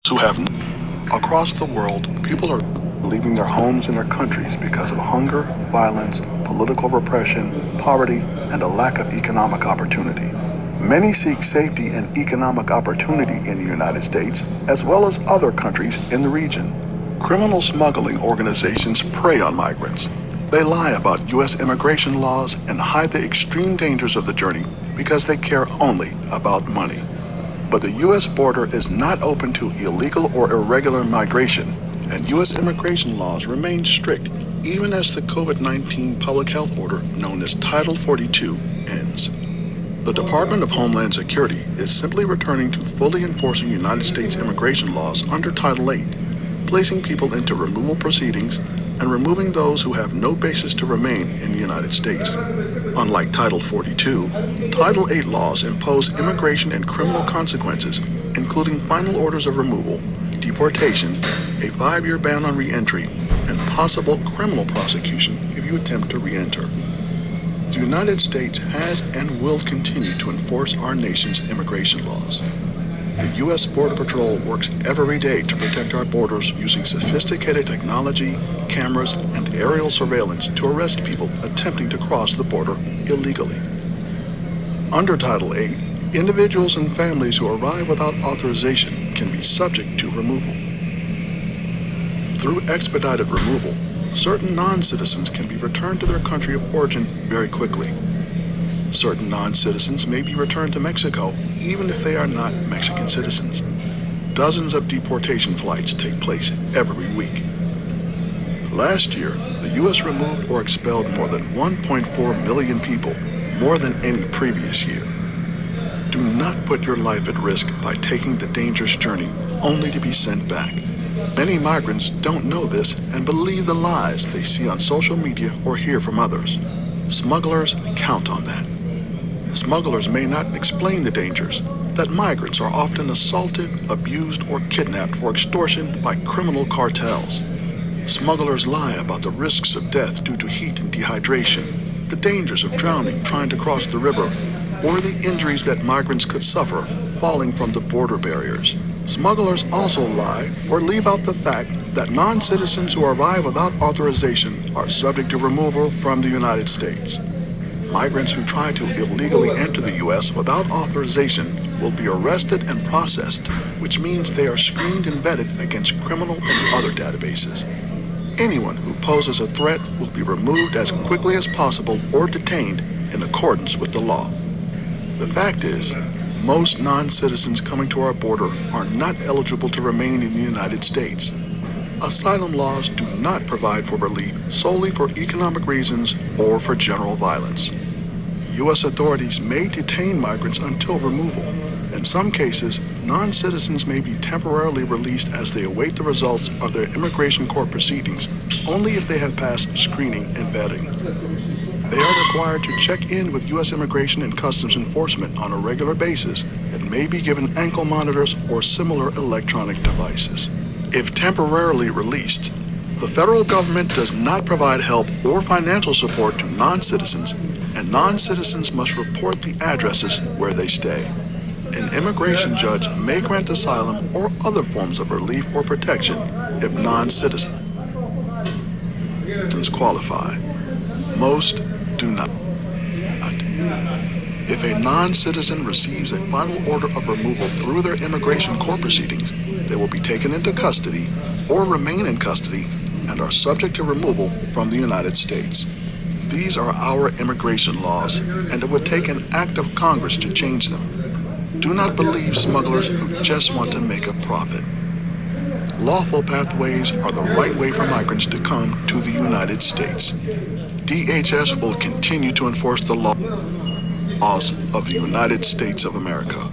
who have across the world, people are leaving their homes and their countries because of hunger, violence, political repression, poverty, and a lack of economic opportunity. Many seek safety and economic opportunity in the United States, as well as other countries in the region. Criminal smuggling organizations prey on migrants. They lie about U.S. immigration laws and hide the extreme dangers of the journey because they care only about money. But the U.S. border is not open to illegal or irregular migration, and U.S. immigration laws remain strict even as the COVID-19 public health order known as Title 42 ends. The Department of Homeland Security is simply returning to fully enforcing United States immigration laws under Title 8, placing people into removal proceedings and removing those who have no basis to remain in the United States. Unlike Title 42, Title 8 laws impose immigration and criminal consequences, including final orders of removal, deportation, a 5-year ban on re-entry, and possible criminal prosecution if you attempt to re-enter. The United States has and will continue to enforce our nation's immigration laws. The U.S. Border Patrol works every day to protect our borders using sophisticated technology, cameras, and aerial surveillance to arrest people attempting to cross the border illegally. Under Title 8, individuals and families who arrive without authorization can be subject to removal. Through expedited removal, certain non-citizens can be returned to their country of origin very quickly. Certain non-citizens may be returned to Mexico even if they are not Mexican citizens. Dozens of deportation flights take place every week. Last year, the U.S. removed or expelled more than 1.4 million people, more than any previous year. Do not put your life at risk by taking the dangerous journey only to be sent back. Many migrants don't know this and believe the lies they see on social media or hear from others. Smugglers count on that. Smugglers may not explain the dangers, that migrants are often assaulted, abused, or kidnapped for extortion by criminal cartels. Smugglers lie about the risks of death due to heat and dehydration, the dangers of drowning trying to cross the river, or the injuries that migrants could suffer falling from the border barriers. Smugglers also lie or leave out the fact that non-citizens who arrive without authorization are subject to removal from the United States. Migrants who try to illegally enter the U.S. without authorization will be arrested and processed, which means they are screened and vetted against criminal and other databases. Anyone who poses a threat will be removed as quickly as possible or detained in accordance with the law. The fact is, most non-citizens coming to our border are not eligible to remain in the United States. Asylum laws do not provide for relief solely for economic reasons or for general violence. U.S. authorities may detain migrants until removal. In some cases, non-citizens may be temporarily released as they await the results of their immigration court proceedings, only if they have passed screening and vetting. They are required to check in with U.S. Immigration and Customs Enforcement on a regular basis and may be given ankle monitors or similar electronic devices. If temporarily released, the federal government does not provide help or financial support to non-citizens, and non-citizens must report the addresses where they stay. An immigration judge may grant asylum or other forms of relief or protection if non-citizens qualify. Most do not. If a non-citizen receives a final order of removal through their immigration court proceedings, they will be taken into custody or remain in custody and are subject to removal from the United States. These are our immigration laws, and it would take an act of Congress to change them. Do not believe smugglers who just want to make a profit. Lawful pathways are the right way for migrants to come to the United States. DHS will continue to enforce the laws of the United States of America.